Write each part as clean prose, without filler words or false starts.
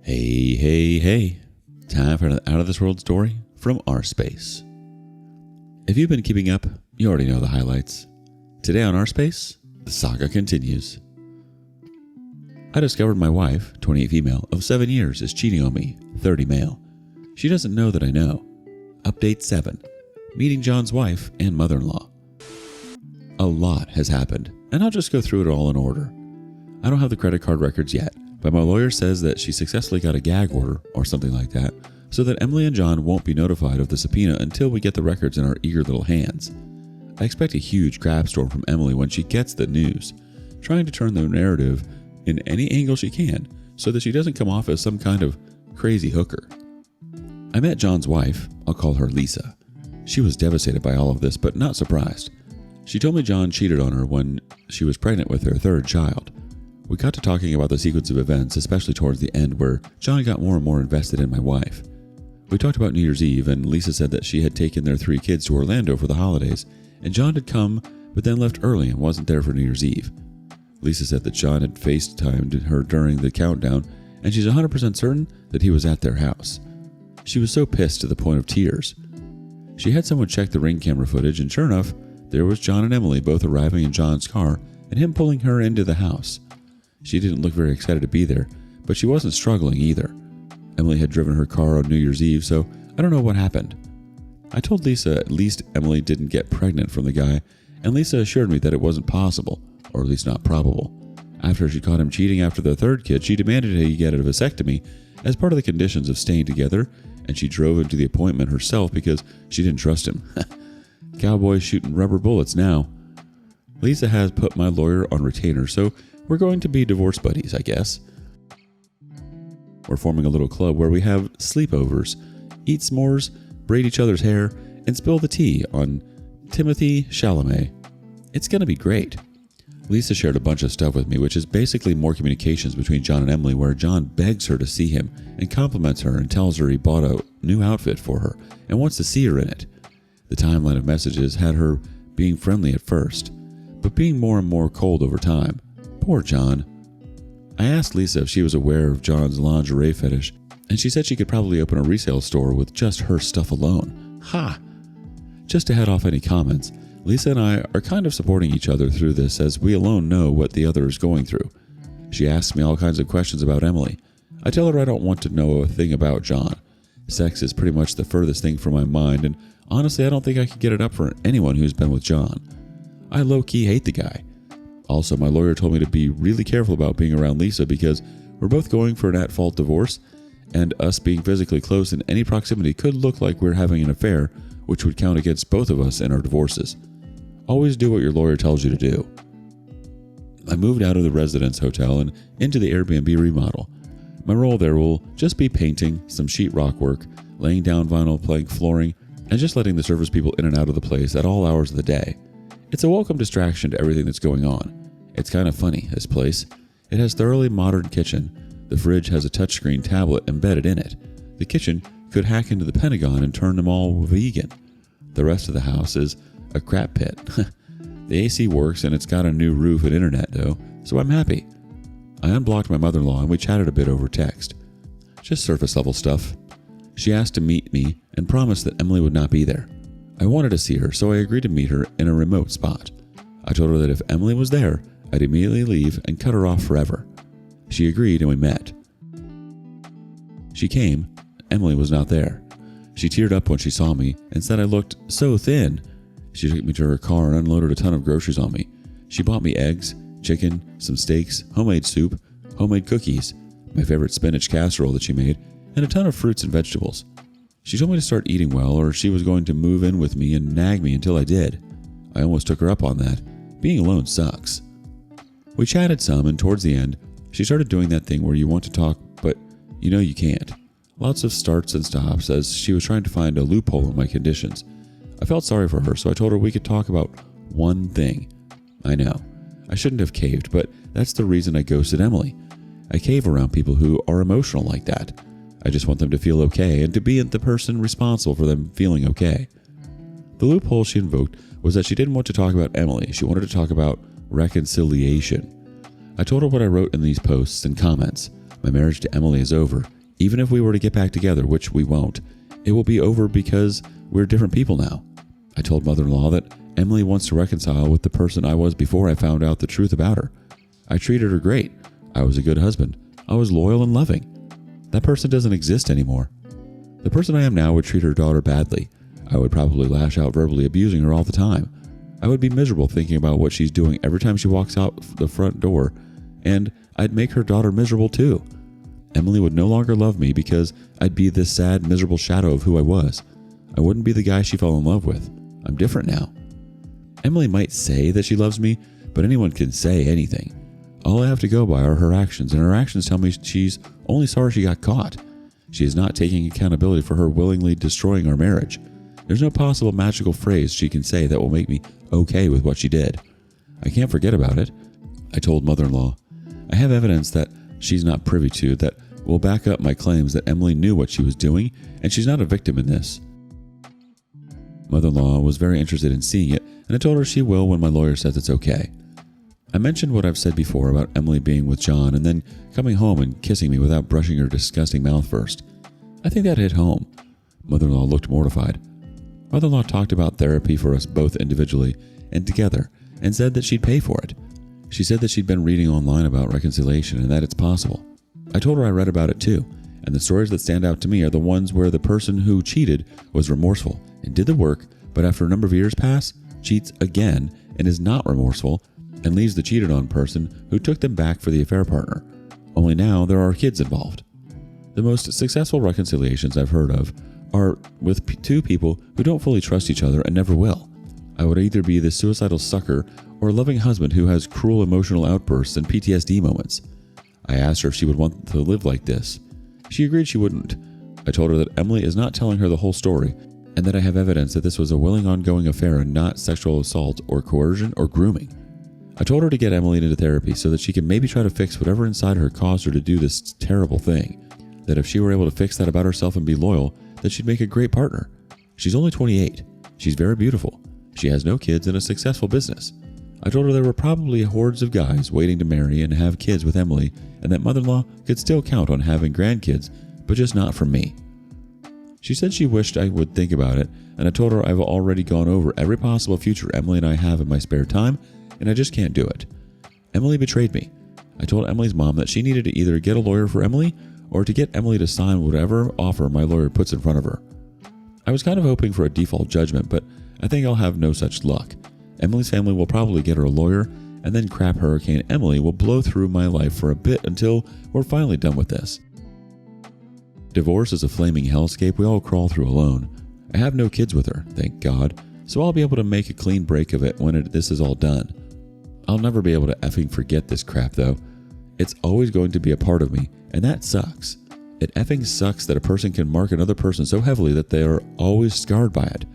Hey, hey, hey. Time for an out of this world story from rSpace. If you've been keeping up, you already know the highlights. Today on rSpace, the saga continues. I discovered my wife, 28 female, of 7 years, is cheating on me, 30 male. She doesn't know that I know. Update 7. Meeting John's wife and mother-in-law. A lot has happened, and I'll just go through it all in order. I don't have the credit card records yet, but my lawyer says that she successfully got a gag order or something like that, so that Emily and John won't be notified of the subpoena until we get the records in our eager little hands. I expect a huge crap storm from Emily when she gets the news, trying to turn the narrative in any angle she can so that she doesn't come off as some kind of crazy hooker. I met John's wife, I'll call her Lisa. She was devastated by all of this, but not surprised. She told me John cheated on her when she was pregnant with their third child. We got to talking about the sequence of events, especially towards the end where John got more and more invested in my wife. We talked about New Year's Eve, and Lisa said that she had taken their 3 kids to Orlando for the holidays, and John had come but then left early and wasn't there for New Year's Eve. Lisa said that John had FaceTimed her during the countdown, and she's 100% certain that he was at their house. She was so pissed to the point of tears. She had someone check the ring camera footage, and sure enough, there was John and Emily both arriving in John's car and him pulling her into the house. She didn't look very excited to be there, but she wasn't struggling either. Emily had driven her car on New Year's Eve, so I don't know what happened. I told Lisa at least Emily didn't get pregnant from the guy, and Lisa assured me that it wasn't possible, or at least not probable. After she caught him cheating after their third kid, she demanded he get a vasectomy as part of the conditions of staying together, and she drove him to the appointment herself because she didn't trust him. Cowboys shooting rubber bullets now. Lisa has put my lawyer on retainer, so we're going to be divorce buddies, I guess. We're forming a little club where we have sleepovers, eat s'mores, braid each other's hair, and spill the tea on Timothy Chalamet. It's going to be great. Lisa shared a bunch of stuff with me, which is basically more communications between John and Emily, where John begs her to see him and compliments her and tells her he bought a new outfit for her and wants to see her in it. The timeline of messages had her being friendly at first, but being more and more cold over time. Poor John. I asked Lisa if she was aware of John's lingerie fetish, and she said she could probably open a resale store with just her stuff alone. Ha! Just to head off any comments, Lisa and I are kind of supporting each other through this as we alone know what the other is going through. She asks me all kinds of questions about Emily. I tell her I don't want to know a thing about John. Sex is pretty much the furthest thing from my mind, and honestly I don't think I could get it up for anyone who's been with John. I low-key hate the guy. Also, my lawyer told me to be really careful about being around Lisa because we're both going for an at-fault divorce, and us being physically close in any proximity could look like we're having an affair, which would count against both of us in our divorces. Always do what your lawyer tells you to do. I moved out of the residence hotel and into the Airbnb remodel. My role there will just be painting, some sheetrock work, laying down vinyl plank flooring, and just letting the service people in and out of the place at all hours of the day. It's a welcome distraction to everything that's going on. It's kind of funny, this place. It has thoroughly modern kitchen. The fridge has a touchscreen tablet embedded in it. The kitchen could hack into the Pentagon and turn them all vegan. The rest of the house is a crap pit. The AC works and it's got a new roof and internet though, so I'm happy. I unblocked my mother-in-law and we chatted a bit over text. Just surface level stuff. She asked to meet me and promised that Emily would not be there. I wanted to see her, so I agreed to meet her in a remote spot. I told her that if Emily was there, I'd immediately leave and cut her off forever. She agreed and we met. She came. Emily was not there. She teared up when she saw me and said I looked so thin. She took me to her car and unloaded a ton of groceries on me. She bought me eggs, chicken, some steaks, homemade soup, homemade cookies, my favorite spinach casserole that she made, and a ton of fruits and vegetables. She told me to start eating well or she was going to move in with me and nag me until I did. I almost took her up on that. Being alone sucks. We chatted some, and towards the end, she started doing that thing where you want to talk, but you know you can't. Lots of starts and stops as she was trying to find a loophole in my conditions. I felt sorry for her, so I told her we could talk about one thing. I know, I shouldn't have caved, but that's the reason I ghosted Emily. I cave around people who are emotional like that. I just want them to feel okay and to be the person responsible for them feeling okay. The loophole she invoked was that she didn't want to talk about Emily. She wanted to talk about reconciliation. I told her what I wrote in these posts and comments. My marriage to Emily is over. Even if we were to get back together, which we won't, it will be over because we're different people now. I told mother-in-law that Emily wants to reconcile with the person I was before I found out the truth about her. I treated her great. I was a good husband. I was loyal and loving. That person doesn't exist anymore. The person I am now would treat her daughter badly. I would probably lash out verbally abusing her all the time. I would be miserable thinking about what she's doing every time she walks out the front door, and I'd make her daughter miserable too. Emily would no longer love me because I'd be this sad, miserable shadow of who I was. I wouldn't be the guy she fell in love with. I'm different now. Emily might say that she loves me, but anyone can say anything. All I have to go by are her actions, and her actions tell me she's only sorry she got caught. She is not taking accountability for her willingly destroying our marriage. There's no possible magical phrase she can say that will make me okay with what she did. I can't forget about it. I told mother-in-law. I have evidence that she's not privy to that will back up my claims that Emily knew what she was doing, and she's not a victim in this. Mother-in-law was very interested in seeing it, and I told her she will when my lawyer says it's okay. I mentioned what I've said before about Emily being with John and then coming home and kissing me without brushing her disgusting mouth first. I think that hit home. Mother-in-law looked mortified. Mother-in-law talked about therapy for us both individually and together and said that she'd pay for it. She said that she'd been reading online about reconciliation and that it's possible. I told her I read about it too, and the stories that stand out to me are the ones where the person who cheated was remorseful and did the work, but after a number of years pass, cheats again and is not remorseful and leaves the cheated on person who took them back for the affair partner. Only now there are kids involved. The most successful reconciliations I've heard of are with two people who don't fully trust each other and never will. I would either be the suicidal sucker or a loving husband who has cruel emotional outbursts and PTSD moments. I asked her if she would want to live like this. She agreed she wouldn't. I told her that Emily is not telling her the whole story and that I have evidence that this was a willing ongoing affair and not sexual assault or coercion or grooming. I told her to get Emily into therapy so that she could maybe try to fix whatever inside her caused her to do this terrible thing. That if she were able to fix that about herself and be loyal, that she'd make a great partner. She's only 28. She's very beautiful. She has no kids and a successful business. I told her there were probably hordes of guys waiting to marry and have kids with Emily, and that mother-in-law could still count on having grandkids, but just not from me. She said she wished I would think about it, and I told her I've already gone over every possible future Emily and I have in my spare time, and I just can't do it. Emily betrayed me. I told Emily's mom that she needed to either get a lawyer for Emily or to get Emily to sign whatever offer my lawyer puts in front of her. I was kind of hoping for a default judgment, but I think I'll have no such luck. Emily's family will probably get her a lawyer, and then crap Hurricane Emily will blow through my life for a bit until we're finally done with this. Divorce is a flaming hellscape we all crawl through alone. I have no kids with her, thank God, so I'll be able to make a clean break of it when this is all done. I'll never be able to effing forget this crap though. It's always going to be a part of me, and that sucks. It effing sucks that a person can mark another person so heavily that they are always scarred by it.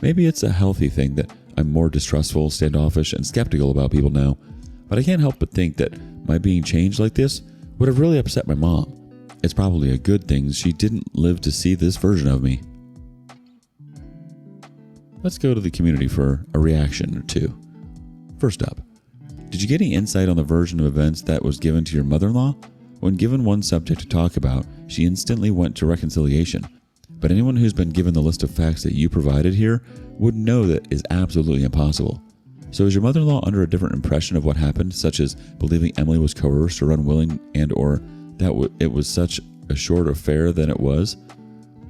Maybe it's a healthy thing that I'm more distrustful, standoffish, and skeptical about people now, but I can't help but think that my being changed like this would have really upset my mom. It's probably a good thing she didn't live to see this version of me. Let's go to the community for a reaction or two. First up, did you get any insight on the version of events that was given to your mother-in-law? When given one subject to talk about, she instantly went to reconciliation. But anyone who's been given the list of facts that you provided here would know that is absolutely impossible. So is your mother-in-law under a different impression of what happened, such as believing Emily was coerced or unwilling and or that it was such a short affair than it was?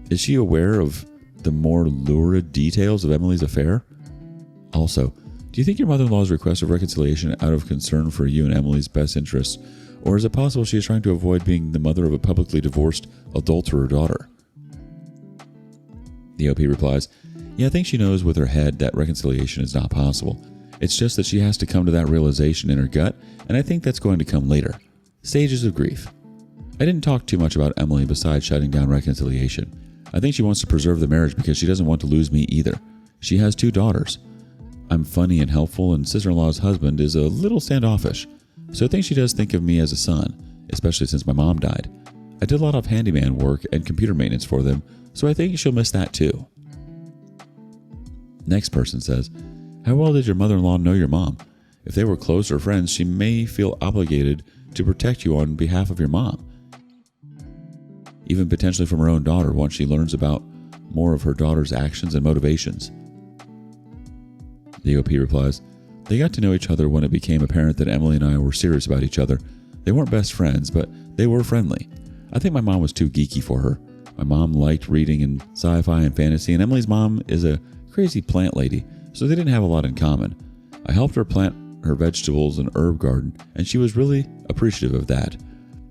Is she aware of the more lurid details of Emily's affair? Also, do you think your mother-in-law's request of reconciliation out of concern for you and Emily's best interests, or is it possible she is trying to avoid being the mother of a publicly divorced adulterer daughter? The OP replies, yeah, I think she knows with her head that reconciliation is not possible. It's just that she has to come to that realization in her gut, and I think that's going to come later. Stages of grief. I didn't talk too much about Emily besides shutting down reconciliation. I think she wants to preserve the marriage because she doesn't want to lose me either. She has 2 daughters. I'm funny and helpful, and sister-in-law's husband is a little standoffish. So I think she does think of me as a son, especially since my mom died. I did a lot of handyman work and computer maintenance for them, so I think she'll miss that too. Next person says, how well did your mother-in-law know your mom? If they were close or friends, she may feel obligated to protect you on behalf of your mom. even potentially from her own daughter once she learns about more of her daughter's actions and motivations. The OP replies, they got to know each other when it became apparent that Emily and I were serious about each other. They weren't best friends, but they were friendly. I think my mom was too geeky for her. My mom liked reading and sci-fi and fantasy, and Emily's mom is a crazy plant lady, so they didn't have a lot in common. I helped her plant her vegetables and herb garden, and she was really appreciative of that.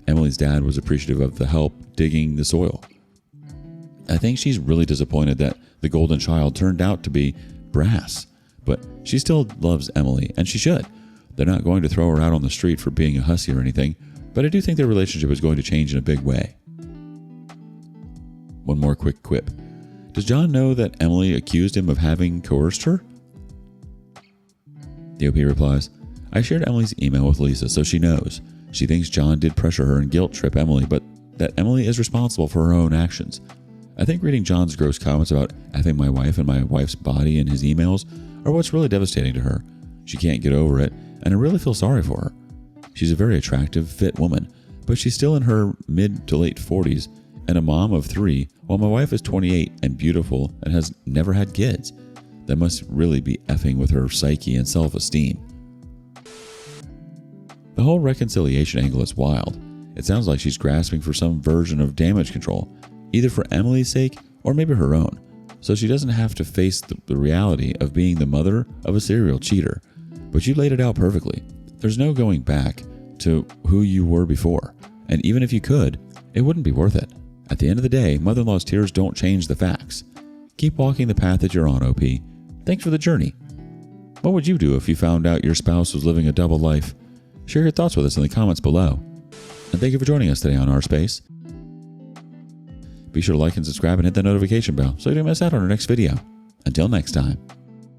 Emily's dad was appreciative of the help digging the soil. I think she's really disappointed that the golden child turned out to be brass, but she still loves Emily, and she should. They're not going to throw her out on the street for being a hussy or anything, but I do think their relationship is going to change in a big way. One more quick quip. Does John know that Emily accused him of having coerced her? The OP replies, I shared Emily's email with Lisa, so she knows. She thinks John did pressure her and guilt trip Emily, but that Emily is responsible for her own actions. I think reading John's gross comments about effing my wife and my wife's body in his emails are what's really devastating to her. She can't get over it, and I really feel sorry for her. She's a very attractive, fit woman, but she's still in her mid to late 40s and a mom of 3, while my wife is 28 and beautiful and has never had kids. That must really be effing with her psyche and self-esteem. The whole reconciliation angle is wild. It sounds like she's grasping for some version of damage control, either for Emily's sake or maybe her own, so she doesn't have to face the reality of being the mother of a serial cheater. But you laid it out perfectly. There's no going back to who you were before, and even if you could, it wouldn't be worth it. At the end of the day, mother-in-law's tears don't change the facts. Keep walking the path that you're on, OP. Thanks for the journey. What would you do if you found out your spouse was living a double life? Share your thoughts with us in the comments below. And thank you for joining us today on rSpace. Be sure to like and subscribe and hit that notification bell so you don't miss out on our next video. Until next time.